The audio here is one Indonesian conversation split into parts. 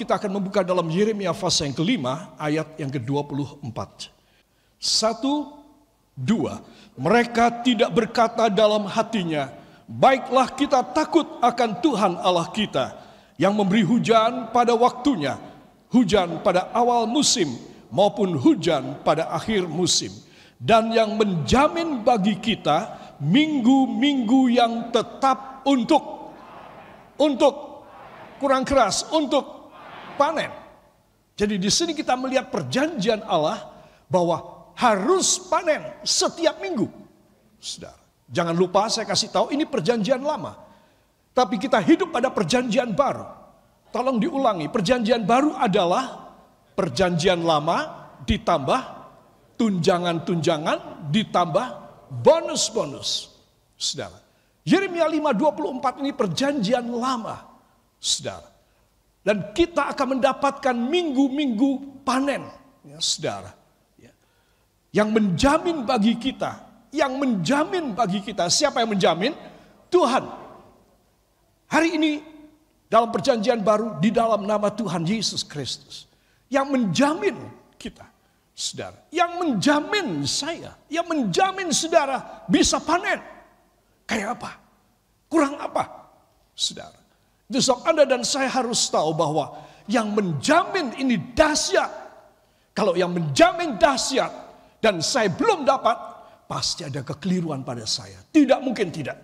kita akan membuka dalam Yeremia pasal yang kelima, ayat yang ke-24. 1, 2. Mereka tidak berkata dalam hatinya, baiklah kita takut akan Tuhan Allah kita, yang memberi hujan pada waktunya, hujan pada awal musim, maupun hujan pada akhir musim. Dan yang menjamin bagi kita minggu-minggu yang tetap untuk kurang keras, untuk panen. Jadi di sini kita melihat perjanjian Allah bahwa harus panen setiap minggu. Saudara, jangan lupa saya kasih tahu ini perjanjian lama. Tapi kita hidup pada perjanjian baru. Tolong diulangi, perjanjian baru adalah perjanjian lama ditambah tunjangan-tunjangan ditambah bonus-bonus. Saudara, Yeremia 5:24 ini perjanjian lama. Saudara, dan kita akan mendapatkan minggu-minggu panen, ya, saudara, ya. Yang menjamin bagi kita, siapa yang menjamin? Tuhan. Hari ini dalam perjanjian baru di dalam nama Tuhan Yesus Kristus yang menjamin kita, saudara, yang menjamin saya, yang menjamin saudara bisa panen. Kayak apa? Kurang apa? Saudara, itu sebab Anda dan saya harus tahu bahwa yang menjamin ini dahsyat. Kalau yang menjamin dahsyat dan saya belum dapat, pasti ada kekeliruan pada saya. Tidak mungkin tidak,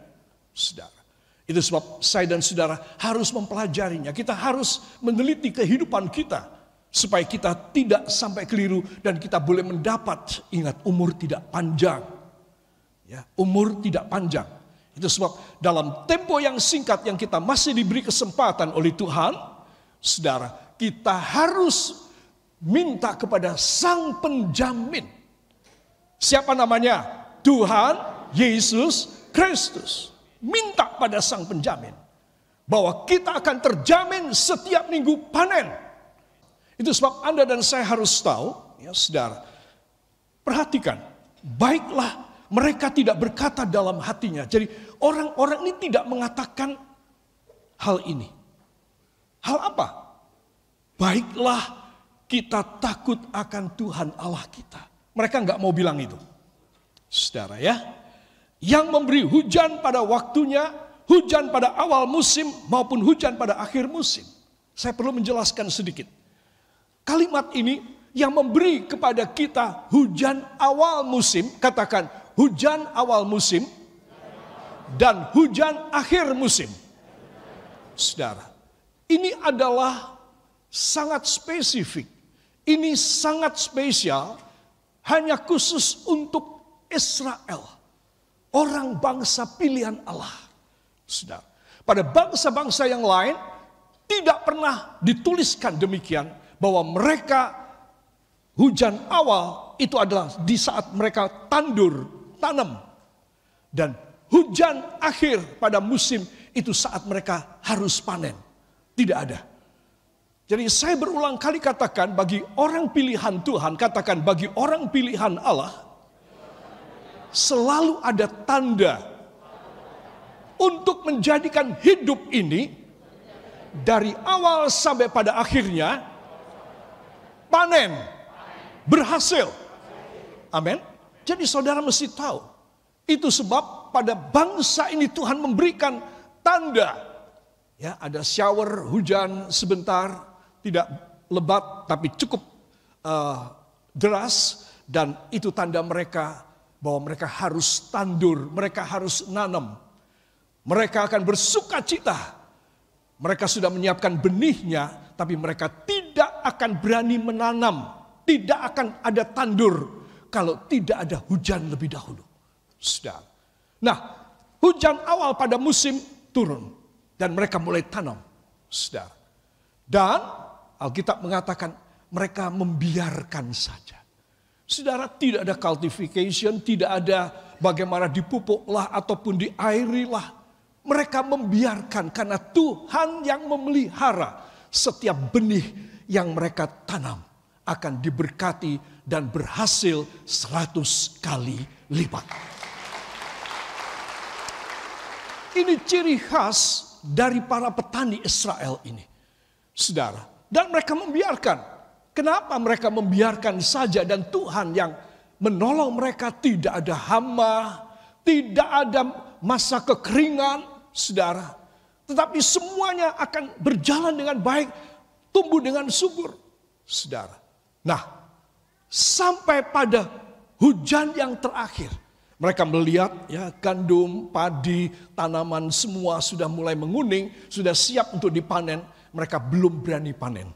saudara. Itu sebab saya dan saudara harus mempelajarinya. Kita harus meneliti kehidupan kita supaya kita tidak sampai keliru dan kita boleh mendapat. Ingat, umur tidak panjang. Ya, umur tidak panjang. Itu sebab dalam tempo yang singkat yang kita masih diberi kesempatan oleh Tuhan, saudara, kita harus minta kepada Sang Penjamin. Siapa namanya? Tuhan Yesus Kristus. Minta pada Sang Penjamin bahwa kita akan terjamin setiap minggu panen. Itu sebab Anda dan saya harus tahu, ya saudara, perhatikan, baiklah mereka tidak berkata dalam hatinya. Jadi orang-orang ini tidak mengatakan hal ini. Hal apa? Baiklah kita takut akan Tuhan Allah kita. Mereka nggak mau bilang itu, saudara, ya. Yang memberi hujan pada waktunya, hujan pada awal musim maupun hujan pada akhir musim. Saya perlu menjelaskan sedikit. Kalimat ini yang memberi kepada kita hujan awal musim, katakan hujan awal musim dan hujan akhir musim. Saudara, ini adalah sangat spesifik. Ini sangat spesial, hanya khusus untuk Israel. Orang bangsa pilihan Allah. Saudara, pada bangsa-bangsa yang lain tidak pernah dituliskan demikian bahwa mereka hujan awal itu adalah di saat mereka tanam. Dan hujan akhir pada musim itu saat mereka harus panen. Tidak ada. Jadi saya berulang kali katakan bagi orang pilihan Tuhan, katakan bagi orang pilihan Allah, selalu ada tanda untuk menjadikan hidup ini dari awal sampai pada akhirnya panen, berhasil. Amin. Jadi saudara mesti tahu, itu sebab pada bangsa ini Tuhan memberikan tanda. Ya, ada shower hujan sebentar, tidak lebat tapi cukup deras, dan itu tanda mereka bahwa mereka harus tandur, mereka harus nanam. Mereka akan bersuka cita. Mereka sudah menyiapkan benihnya, tapi mereka tidak akan berani menanam. Tidak akan ada tandur kalau tidak ada hujan lebih dahulu. Sudah. Nah, hujan awal pada musim turun dan mereka mulai tanam. Sudah. Dan Alkitab mengatakan mereka membiarkan saja. Saudara, tidak ada cultivation, tidak ada bagaimana dipupuklah ataupun diairilah. Mereka membiarkan karena Tuhan yang memelihara setiap benih yang mereka tanam akan diberkati dan berhasil 100 kali lipat. Ini ciri khas dari para petani Israel ini. Saudara, Dan mereka membiarkan. Kenapa mereka membiarkan saja dan Tuhan yang menolong mereka? Tidak ada hama, tidak ada masa kekeringan, saudara. Tetapi semuanya akan berjalan dengan baik, tumbuh dengan subur, saudara. Nah, sampai pada hujan yang terakhir, mereka melihat ya gandum, padi, tanaman semua sudah mulai menguning, sudah siap untuk dipanen. Mereka belum berani panen.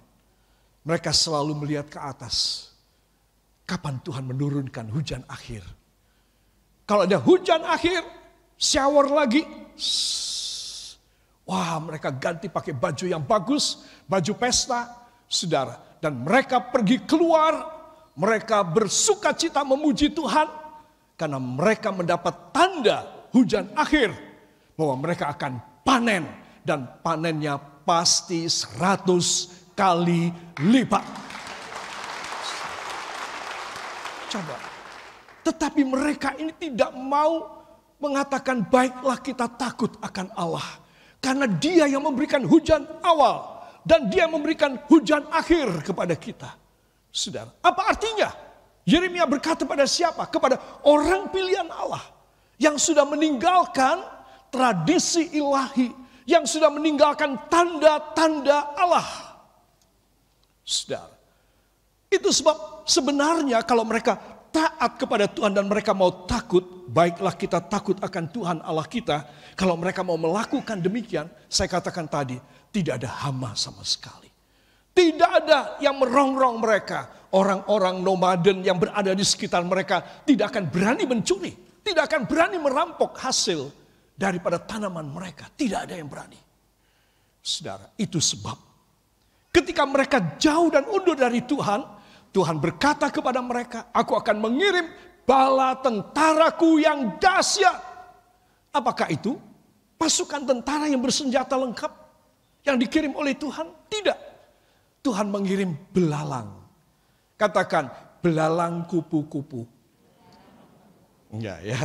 Mereka selalu melihat ke atas. Kapan Tuhan menurunkan hujan akhir? Kalau ada hujan akhir, shower lagi. Wah, mereka ganti pakai baju yang bagus, baju pesta, saudara. Dan mereka pergi keluar, mereka bersuka cita memuji Tuhan. Karena mereka mendapat tanda hujan akhir. Bahwa mereka akan panen. Dan panennya pasti 100 kali lipat. Coba. Tetapi mereka ini tidak mau mengatakan baiklah kita takut akan Allah. Karena Dia yang memberikan hujan awal dan Dia memberikan hujan akhir kepada kita. Saudara, apa artinya? Yeremia berkata pada siapa? Kepada orang pilihan Allah yang sudah meninggalkan tradisi ilahi, yang sudah meninggalkan tanda-tanda Allah. Saudara, itu sebab sebenarnya kalau mereka taat kepada Tuhan dan mereka mau takut, baiklah kita takut akan Tuhan Allah kita. Kalau mereka mau melakukan demikian, saya katakan tadi, tidak ada hama sama sekali. Tidak ada yang merongrong mereka. Orang-orang nomaden yang berada di sekitar mereka tidak akan berani mencuri. Tidak akan berani merampok hasil daripada tanaman mereka. Tidak ada yang berani. Saudara, itu sebab ketika mereka jauh dan undur dari Tuhan, Tuhan berkata kepada mereka, aku akan mengirim bala tentaraku yang dahsyat. Apakah itu? Pasukan tentara yang bersenjata lengkap yang dikirim oleh Tuhan? Tidak. Tuhan mengirim belalang. Katakan, belalang kupu-kupu. Enggak ya.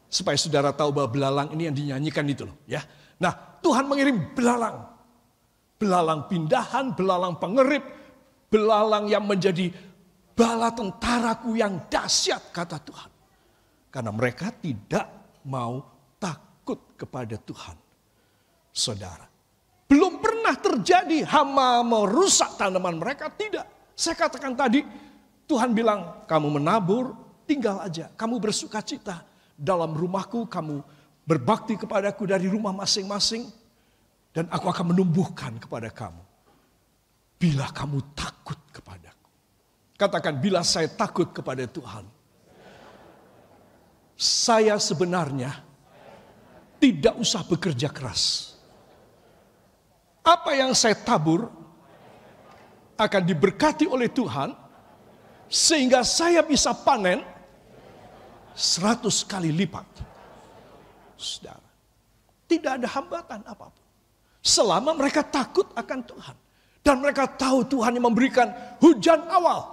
Supaya saudara tahu bahwa belalang ini yang dinyanyikan itu loh. Ya. Nah, Tuhan mengirim belalang. Belalang pindahan, belalang pengerip, belalang yang menjadi bala tentaraku yang dahsyat, kata Tuhan. Karena mereka tidak mau takut kepada Tuhan. Saudara, belum pernah terjadi hama merusak tanaman mereka, tidak. Saya katakan tadi, Tuhan bilang, kamu menabur, tinggal aja. Kamu bersuka cita dalam rumahku, kamu berbakti kepadaku dari rumah masing-masing. Dan aku akan menumbuhkan kepada kamu. Bila kamu takut kepadaku. Katakan, bila saya takut kepada Tuhan. Saya sebenarnya tidak usah bekerja keras. Apa yang saya tabur akan diberkati oleh Tuhan. Sehingga saya bisa panen 100 kali lipat. Saudara, tidak ada hambatan apapun. Selama mereka takut akan Tuhan. Dan mereka tahu Tuhan yang memberikan hujan awal.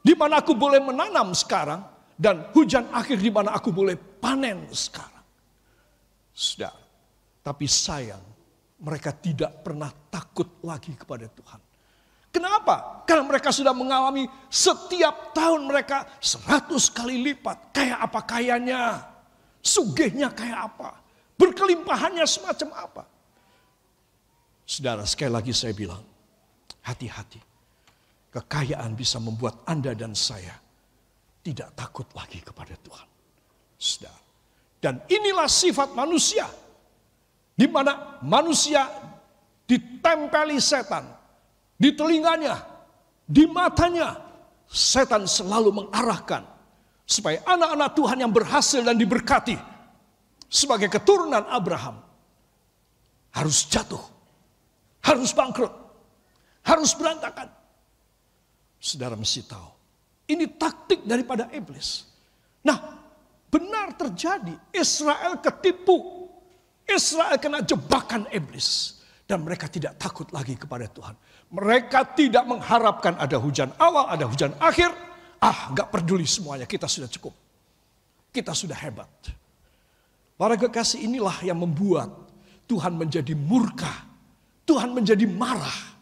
Di mana aku boleh menanam sekarang. Dan hujan akhir di mana aku boleh panen sekarang. Saudara, tapi sayang. Mereka tidak pernah takut lagi kepada Tuhan. Kenapa? Karena mereka sudah mengalami setiap tahun mereka 100 kali lipat. Kayak apa kayanya? Sugihnya kayak apa? Berkelimpahannya semacam apa? Saudara, sekali lagi saya bilang, hati-hati. Kekayaan bisa membuat Anda dan saya tidak takut lagi kepada Tuhan. Saudara. Dan inilah sifat manusia. Di mana manusia ditempeli setan. Di telinganya, di matanya. Setan selalu mengarahkan. Supaya anak-anak Tuhan yang berhasil dan diberkati. Sebagai keturunan Abraham. Harus jatuh. Harus bangkrut. Harus berantakan. Saudara mesti tahu. Ini taktik daripada iblis. Nah, benar terjadi. Israel ketipu. Israel kena jebakan iblis. Dan mereka tidak takut lagi kepada Tuhan. Mereka tidak mengharapkan ada hujan awal, ada hujan akhir. Gak peduli semuanya, kita sudah cukup. Kita sudah hebat. Para kekasih, inilah yang membuat Tuhan menjadi murka. Tuhan menjadi marah.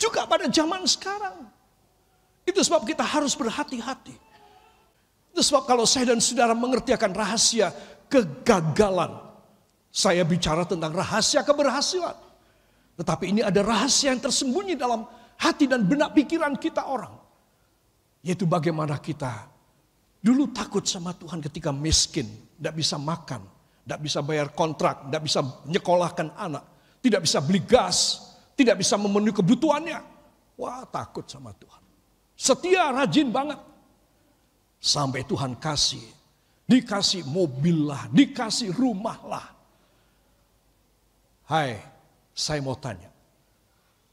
Juga pada zaman sekarang. Itu sebab kita harus berhati-hati. Itu sebab kalau saya dan saudara mengerti akan rahasia kegagalan, saya bicara tentang rahasia keberhasilan. Tetapi ini ada rahasia yang tersembunyi dalam hati dan benak pikiran kita orang. Yaitu bagaimana kita dulu takut sama Tuhan ketika miskin, tidak bisa makan, tidak bisa bayar kontrak, tidak bisa menyekolahkan anak, tidak bisa beli gas, tidak bisa memenuhi kebutuhannya. Wah, takut sama Tuhan. Setia, rajin banget. Sampai Tuhan kasih, dikasih mobil lah, dikasih rumah lah. Hai, saya mau tanya,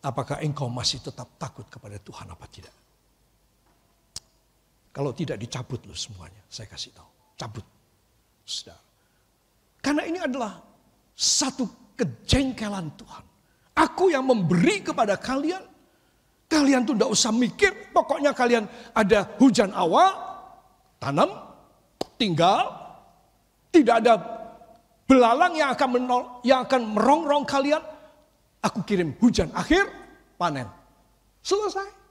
apakah engkau masih tetap takut kepada Tuhan apa tidak? Kalau tidak, dicabut loh semuanya, saya kasih tahu, cabut. Saudara. Karena ini adalah satu kejengkelan Tuhan. Aku yang memberi kepada kalian, kalian tuh tidak usah mikir, pokoknya kalian ada hujan awal, tanam, tinggal, tidak ada belalang yang akan merongrong kalian. Aku kirim hujan akhir, panen. Selesai.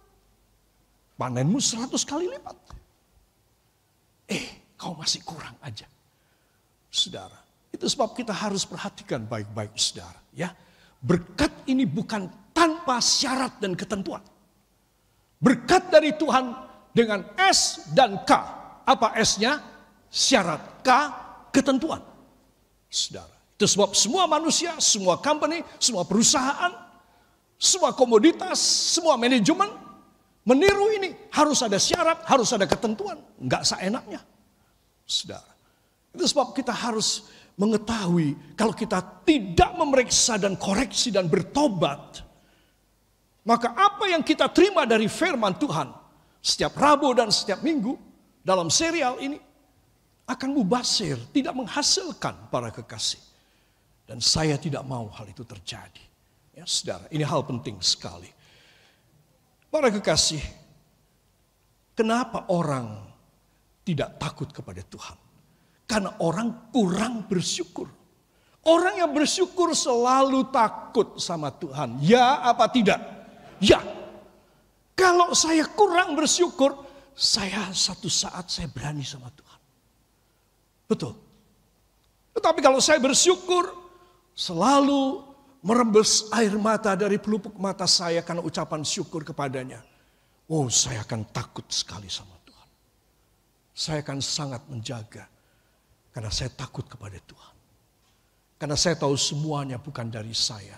Panenmu 100 kali lipat. Kau masih kurang aja. Saudara, itu sebab kita harus perhatikan baik-baik saudara. Ya, berkat ini bukan tanpa syarat dan ketentuan. Berkat dari Tuhan dengan S dan K. Apa S-nya? Syarat. K, ketentuan. Saudara. Itu sebab semua manusia, semua company, semua perusahaan, semua komoditas, semua manajemen meniru ini. Harus ada syarat, harus ada ketentuan. Enggak seenaknya. Saudara. Itu sebab kita harus mengetahui kalau kita tidak memeriksa dan koreksi dan bertobat, maka apa yang kita terima dari firman Tuhan setiap Rabu dan setiap Minggu dalam serial ini akan mubazir, tidak menghasilkan para kekasih. Dan saya tidak mau hal itu terjadi. Ya, saudara, ini hal penting sekali. Para kekasih, kenapa orang tidak takut kepada Tuhan? Karena orang kurang bersyukur. Orang yang bersyukur selalu takut sama Tuhan. Ya apa tidak? Ya. Kalau saya kurang bersyukur, satu saat saya berani sama Tuhan. Betul. Tetapi kalau saya bersyukur, selalu merembes air mata dari pelupuk mata saya karena ucapan syukur kepadanya. Oh, saya akan takut sekali sama Tuhan. Saya akan sangat menjaga. Karena saya takut kepada Tuhan. Karena saya tahu semuanya bukan dari saya.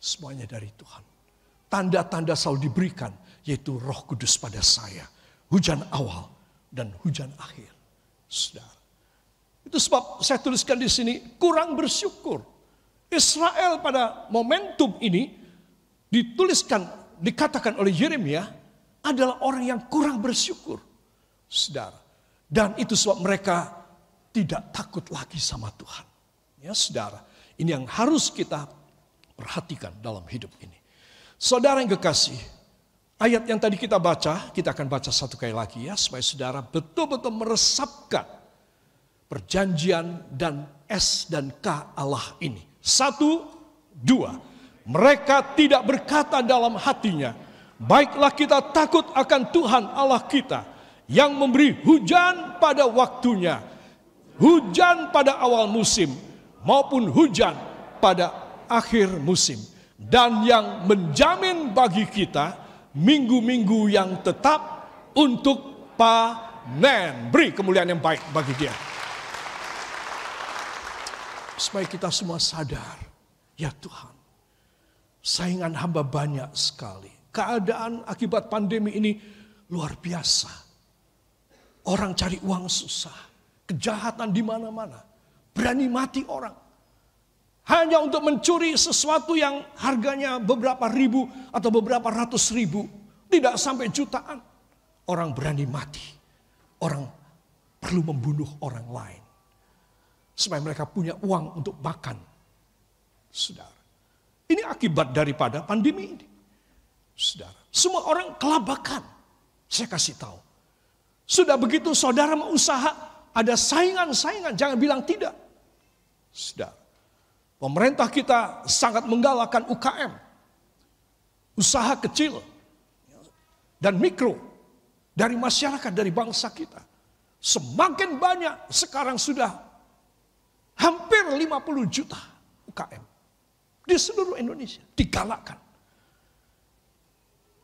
Semuanya dari Tuhan. Tanda-tanda selalu diberikan, yaitu Roh Kudus pada saya. Hujan awal dan hujan akhir. Saudara. Itu sebab saya tuliskan di sini, kurang bersyukur. Israel pada momentum ini dikatakan oleh Yeremia adalah orang yang kurang bersyukur. Saudara. Dan itu sebab mereka tidak takut lagi sama Tuhan. Ya saudara, ini yang harus kita perhatikan dalam hidup ini. Saudara yang kekasih, ayat yang tadi kita baca, kita akan baca satu kali lagi ya, supaya saudara betul-betul meresapkan perjanjian dan S dan K Allah ini. 1, 2. Mereka tidak berkata dalam hatinya, baiklah kita takut akan Tuhan Allah kita, yang memberi hujan pada waktunya, hujan pada awal musim, maupun hujan pada akhir musim. Dan yang menjamin bagi kita minggu-minggu yang tetap untuk panen. Beri kemuliaan yang baik bagi Dia. Supaya kita semua sadar, ya Tuhan, saingan hamba banyak sekali. Keadaan akibat pandemi ini luar biasa. Orang cari uang susah, kejahatan di mana-mana, berani mati orang. Hanya untuk mencuri sesuatu yang harganya beberapa ribu atau beberapa ratus ribu. Tidak sampai jutaan. Orang berani mati. Orang perlu membunuh orang lain. Supaya mereka punya uang untuk makan. Saudara. Ini akibat daripada pandemi ini. Saudara. Semua orang kelabakan. Saya kasih tahu. Sudah begitu saudara mau usaha, ada saingan-saingan. Jangan bilang tidak. Saudara. Pemerintah kita sangat menggalakkan UKM. usaha kecil dan mikro dari masyarakat, dari bangsa kita. Semakin banyak, sekarang sudah hampir 50 juta UKM di seluruh Indonesia digalakkan.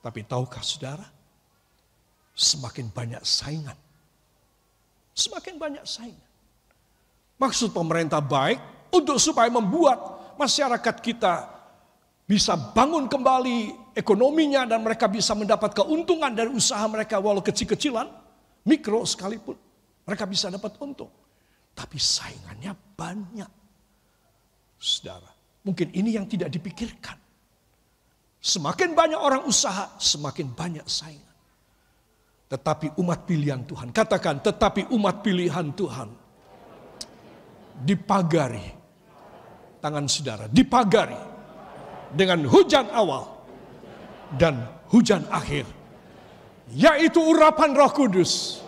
Tapi tahukah saudara, semakin banyak saingan. Semakin banyak saingan. Maksud pemerintah baik untuk supaya membuat masyarakat kita bisa bangun kembali ekonominya dan mereka bisa mendapat keuntungan dari usaha mereka walau kecil-kecilan, mikro sekalipun, mereka bisa dapat untung. Tapi saingannya banyak. Saudara, mungkin ini yang tidak dipikirkan. Semakin banyak orang usaha, semakin banyak saingan. Tetapi umat pilihan Tuhan, katakan, tetapi umat pilihan Tuhan dipagari, tangan saudara, dipagari dengan hujan awal dan hujan akhir, yaitu urapan Roh Kudus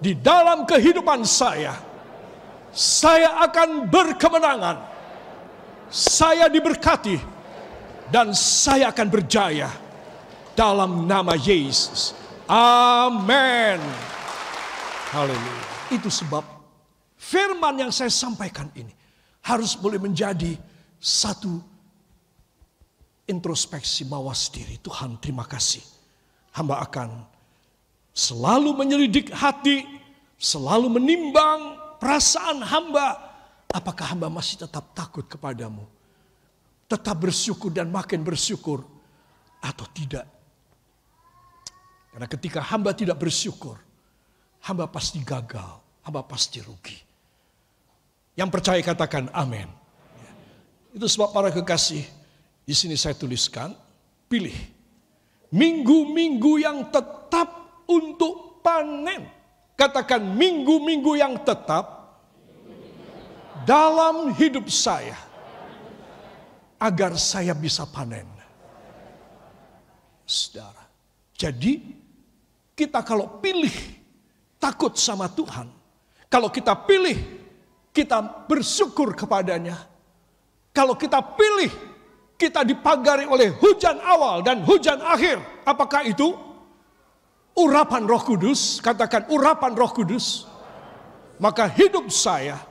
di dalam kehidupan saya. Saya akan berkemenangan, saya diberkati, dan saya akan berjaya dalam nama Yesus. Amin. Haleluya. Itu sebab firman yang saya sampaikan ini harus boleh menjadi satu introspeksi mawas diri. Tuhan, terima kasih. Hamba akan selalu menyelidik hati, selalu menimbang perasaan hamba. Apakah hamba masih tetap takut kepadamu? Tetap bersyukur dan makin bersyukur atau tidak? Karena ketika hamba tidak bersyukur, hamba pasti gagal, hamba pasti rugi. Yang percaya katakan amin. Itu sebab para kekasih, di sini saya tuliskan, pilih minggu-minggu yang tetap untuk panen. Katakan minggu-minggu yang tetap dalam hidup saya, agar saya bisa panen. Saudara, jadi kita kalau pilih takut sama Tuhan, kalau kita pilih kita bersyukur kepadanya, kalau kita pilih kita dipagari oleh hujan awal dan hujan akhir. Apakah itu? Urapan Roh Kudus. Katakan urapan Roh Kudus. Maka hidup saya,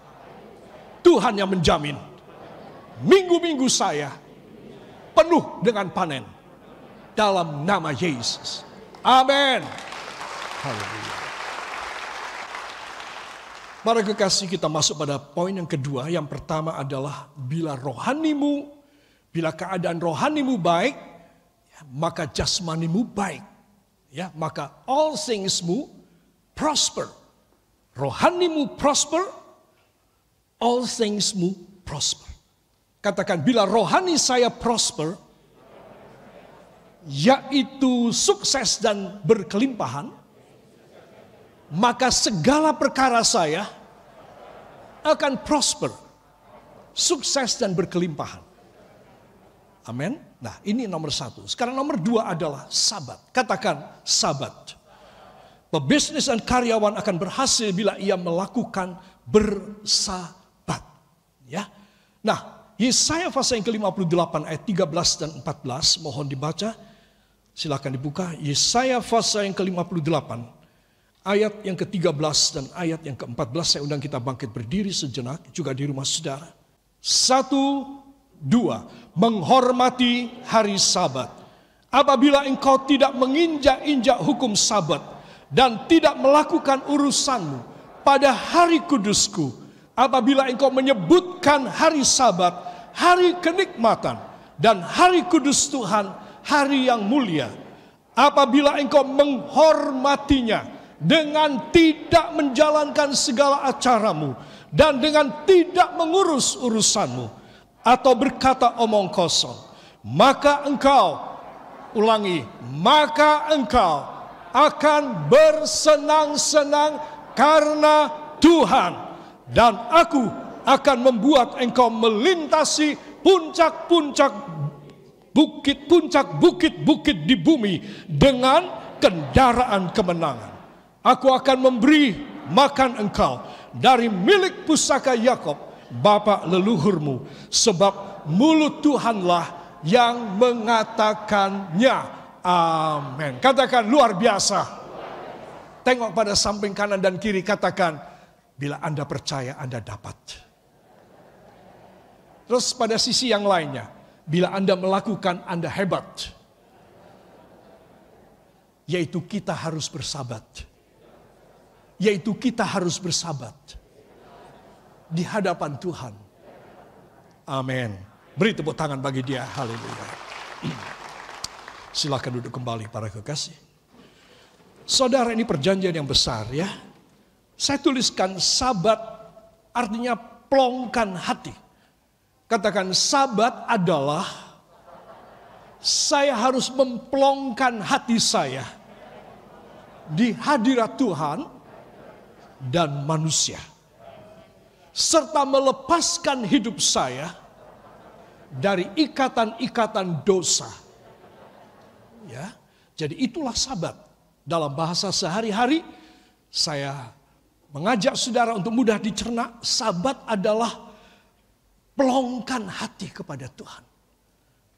Tuhan yang menjamin. Minggu-minggu saya penuh dengan panen. Dalam nama Yesus. Amin. Haleluya. Para kekasih, kita masuk pada poin yang kedua. Yang pertama adalah bila rohanimu, bila keadaan rohanimu baik, maka jasmanimu baik. Ya, maka all thingsmu prosper. Rohanimu prosper, all thingsmu prosper. Katakan, bila rohani saya prosper, yaitu sukses dan berkelimpahan, maka segala perkara saya akan prosper, sukses dan berkelimpahan. Amin. Nah, ini nomor satu. Sekarang nomor dua adalah sabat. Katakan sabat. Pebisnis dan karyawan akan berhasil bila ia melakukan bersabat. Ya. Nah, Yesaya pasal yang ke-58 ayat 13 dan 14 mohon dibaca. Silakan dibuka. Yesaya pasal yang ke-58 ayat yang ke-13 dan ayat yang ke-14. Saya undang kita bangkit berdiri sejenak juga di rumah saudara. 1, 2. Menghormati hari Sabat. Apabila engkau tidak menginjak-injak hukum Sabat dan tidak melakukan urusanmu pada hari kudusku, apabila engkau menyebutkan hari Sabat, hari kenikmatan, dan hari kudus Tuhan, hari yang mulia, apabila engkau menghormatinya dengan tidak menjalankan segala acaramu dan dengan tidak mengurus urusanmu, atau berkata omong kosong, maka engkau, ulangi, maka engkau akan bersenang-senang karena Tuhan, dan aku akan membuat engkau melintasi puncak-puncak bukit-bukit di bumi dengan kendaraan kemenangan. Aku akan memberi makan engkau dari milik pusaka Yakub, bapa leluhurmu, sebab mulut Tuhanlah yang mengatakannya. Amin. Katakan luar biasa. Tengok pada samping kanan dan kiri, katakan, bila Anda percaya Anda dapat. Terus pada sisi yang lainnya, bila Anda melakukan Anda hebat. Yaitu kita harus bersabat. Yaitu kita harus bersabat di hadapan Tuhan. Amin. Beri tepuk tangan bagi dia. Haleluya. Silakan duduk kembali para kekasih. Saudara, ini perjanjian yang besar ya. Saya tuliskan sabat artinya plongkan hati. Katakan sabat adalah saya harus memplongkan hati saya di hadirat Tuhan dan manusia. Serta melepaskan hidup saya dari ikatan-ikatan dosa. Ya, jadi itulah sabat. Dalam bahasa sehari-hari saya mengajak saudara untuk mudah dicerna. Sabat adalah pelongkan hati kepada Tuhan.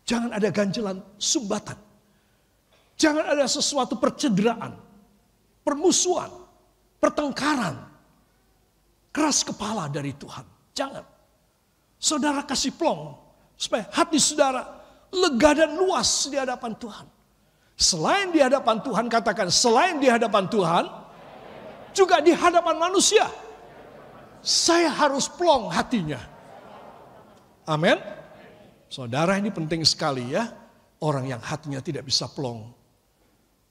Jangan ada ganjelan sumbatan. Jangan ada sesuatu percederaan, permusuhan, pertengkaran, keras kepala dari Tuhan. Jangan. Saudara kasih plong supaya hati saudara lega dan luas di hadapan Tuhan. Selain di hadapan Tuhan, katakan selain di hadapan Tuhan, juga di hadapan manusia. Saya harus plong hatinya. Amin. Saudara, ini penting sekali ya. Orang yang hatinya tidak bisa plong,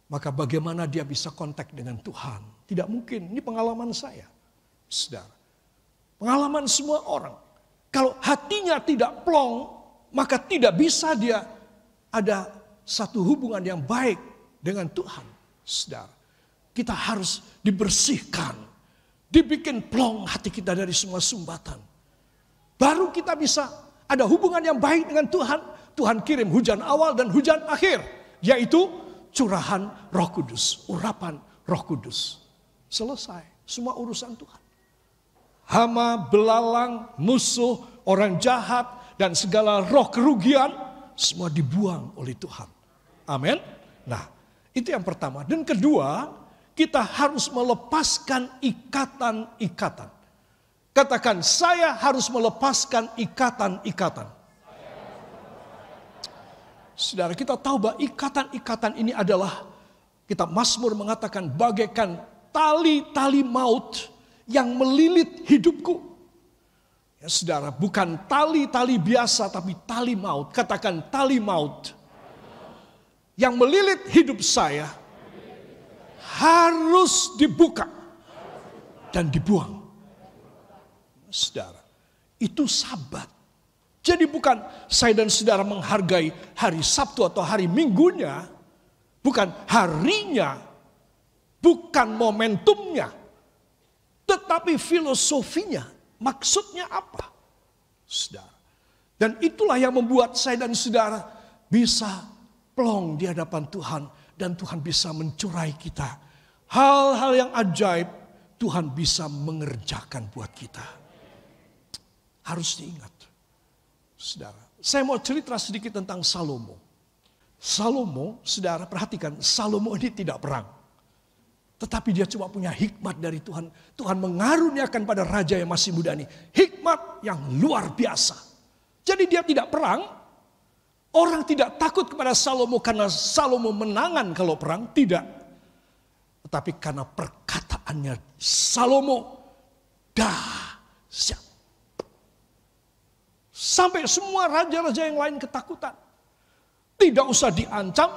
maka bagaimana dia bisa kontak dengan Tuhan? Tidak mungkin. Ini pengalaman saya, saudara. Pengalaman semua orang. Kalau hatinya tidak plong, maka tidak bisa dia ada satu hubungan yang baik dengan Tuhan. Saudara, kita harus dibersihkan, dibikin plong hati kita dari semua sumbatan. Baru kita bisa ada hubungan yang baik dengan Tuhan. Tuhan kirim hujan awal dan hujan akhir, yaitu curahan Roh Kudus, urapan Roh Kudus. Selesai semua urusan Tuhan. Hama, belalang, musuh, orang jahat, dan segala roh kerugian, semua dibuang oleh Tuhan. Amin. Nah, itu yang pertama. Dan kedua, kita harus melepaskan ikatan-ikatan. Katakan, saya harus melepaskan ikatan-ikatan. Saudara, kita tahu bahwa ikatan-ikatan ini adalah, kitab Mazmur mengatakan, bagaikan tali-tali maut yang melilit hidupku. Ya, saudara, bukan tali-tali biasa, tapi tali maut. Katakan tali maut yang melilit hidup saya harus dibuka dan dibuang. Saudara, itu sabat. Jadi bukan saya dan saudara menghargai hari Sabtu atau hari Minggunya, bukan harinya, bukan momentumnya, tetapi filosofinya, maksudnya apa? Saudara. Dan itulah yang membuat saya dan saudara bisa plong di hadapan Tuhan, dan Tuhan bisa mencurai kita. Hal-hal yang ajaib Tuhan bisa mengerjakan buat kita. Harus diingat, saudara. Saya mau cerita sedikit tentang Salomo. Salomo, saudara perhatikan, Salomo ini tidak perang. Tetapi dia cuma punya hikmat dari Tuhan. Tuhan mengaruniakan pada raja yang masih muda ini hikmat yang luar biasa. Jadi dia tidak perang. Orang tidak takut kepada Salomo karena Salomo menangan kalau perang. Tidak. Tetapi karena perkataannya Salomo dahsyat. Sampai semua raja-raja yang lain ketakutan. Tidak usah diancam,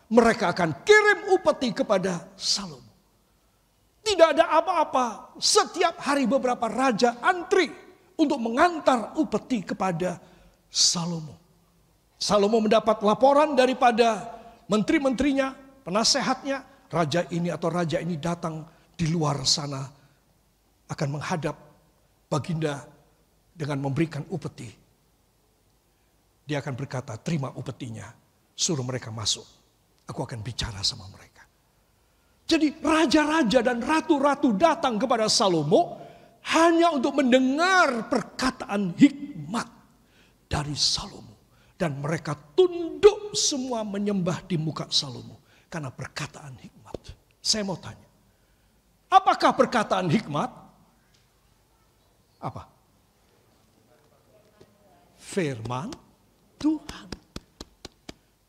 mereka akan kirim upeti kepada Salomo. Tidak ada apa-apa, setiap hari beberapa raja antri untuk mengantar upeti kepada Salomo. Salomo mendapat laporan daripada menteri-menterinya, penasehatnya, raja ini atau raja ini datang di luar sana akan menghadap baginda dengan memberikan upeti. Dia akan berkata, terima upetinya, suruh mereka masuk. Aku akan bicara sama mereka. Jadi raja-raja dan ratu-ratu datang kepada Salomo hanya untuk mendengar perkataan hikmat dari Salomo. Dan mereka tunduk semua menyembah di muka Salomo. Karena perkataan hikmat. Saya mau tanya. Apakah perkataan hikmat? Apa? Firman Tuhan.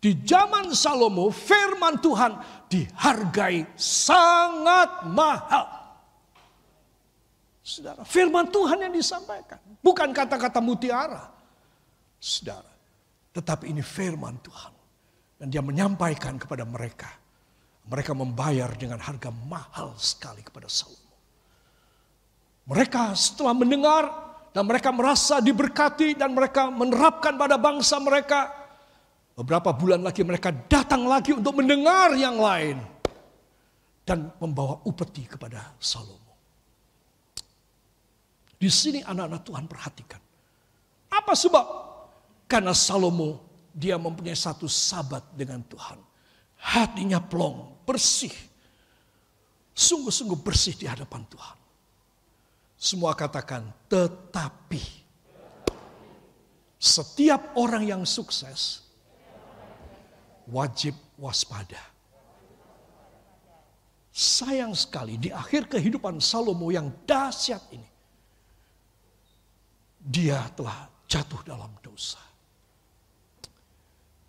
Di zaman Salomo, firman Tuhan dihargai sangat mahal. Saudara, firman Tuhan yang disampaikan. Bukan kata-kata mutiara. Saudara. Tetapi ini firman Tuhan. Dan dia menyampaikan kepada mereka. Mereka membayar dengan harga mahal sekali kepada Salomo. Mereka setelah mendengar dan mereka merasa diberkati dan mereka menerapkan pada bangsa mereka. Beberapa bulan lagi mereka datang lagi untuk mendengar yang lain. Dan membawa upeti kepada Salomo. Di sini anak-anak Tuhan perhatikan. Apa sebab? Karena Salomo dia mempunyai satu sahabat dengan Tuhan. Hatinya plong, bersih. Sungguh-sungguh bersih di hadapan Tuhan. Semua katakan tetapi. Setiap orang yang sukses wajib waspada. Sayang sekali di akhir kehidupan Salomo yang dahsyat ini. Dia telah jatuh dalam dosa.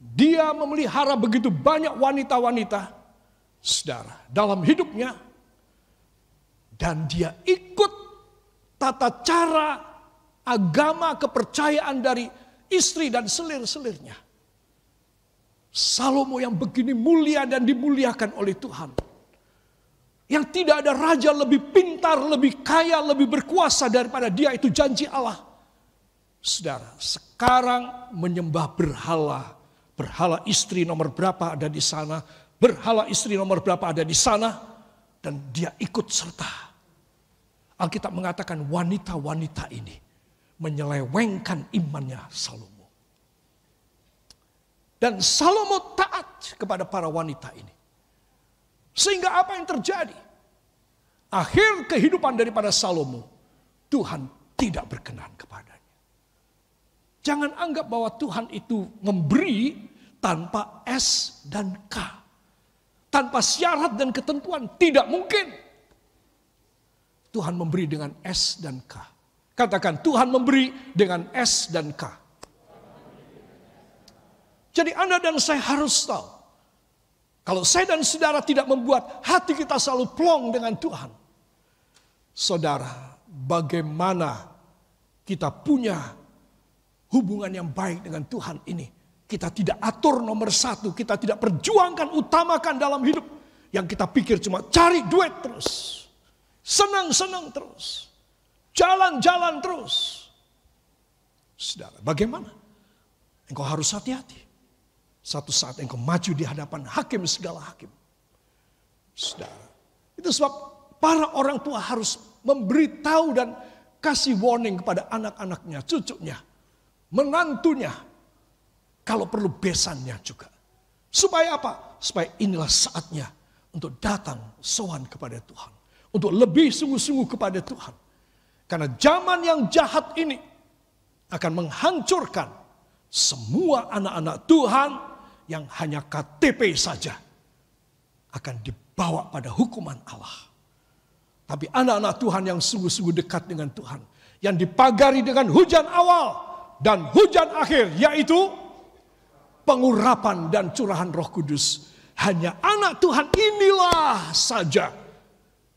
Dia memelihara begitu banyak wanita-wanita, saudara, dalam hidupnya. Dan dia ikut tata cara agama kepercayaan dari istri dan selir-selirnya. Salomo yang begini mulia dan dimuliakan oleh Tuhan. Yang tidak ada raja lebih pintar, lebih kaya, lebih berkuasa daripada dia, itu janji Allah. Saudara, sekarang menyembah berhala. Berhala istri nomor berapa ada di sana. Berhala istri nomor berapa ada di sana. Dan dia ikut serta. Alkitab mengatakan wanita-wanita ini menyelewengkan imannya Salomo. Dan Salomo taat kepada para wanita ini. Sehingga apa yang terjadi? Akhir kehidupan daripada Salomo, Tuhan tidak berkenan kepadanya. Jangan anggap bahwa Tuhan itu memberi tanpa S dan K. Tanpa syarat dan ketentuan. Tidak mungkin. Tuhan memberi dengan S dan K. Katakan Tuhan memberi dengan S dan K. Jadi Anda dan saya harus tahu. Kalau saya dan saudara tidak membuat hati kita selalu plong dengan Tuhan. Saudara, bagaimana kita punya hubungan yang baik dengan Tuhan ini. Kita tidak atur nomor satu. Kita tidak perjuangkan, utamakan dalam hidup. Yang kita pikir cuma cari duit terus. Senang-senang terus. Jalan-jalan terus. Saudara, bagaimana? Engkau harus hati-hati. Satu saat engkau maju di hadapan hakim segala hakim. Saudara, itu sebab para orang tua harus memberitahu dan kasih warning kepada anak-anaknya, cucunya, menantunya. Kalau perlu besannya juga. Supaya apa? Supaya inilah saatnya untuk datang sowan kepada Tuhan. Untuk lebih sungguh-sungguh kepada Tuhan. Karena zaman yang jahat ini akan menghancurkan semua anak-anak Tuhan yang hanya KTP saja. Akan dibawa pada hukuman Allah. Tapi anak-anak Tuhan yang sungguh-sungguh dekat dengan Tuhan. Yang dipagari dengan hujan awal dan hujan akhir, yaitu pengurapan dan curahan Roh Kudus. Hanya anak Tuhan inilah saja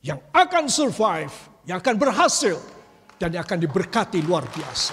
yang akan survive, yang akan berhasil, dan yang akan diberkati luar biasa.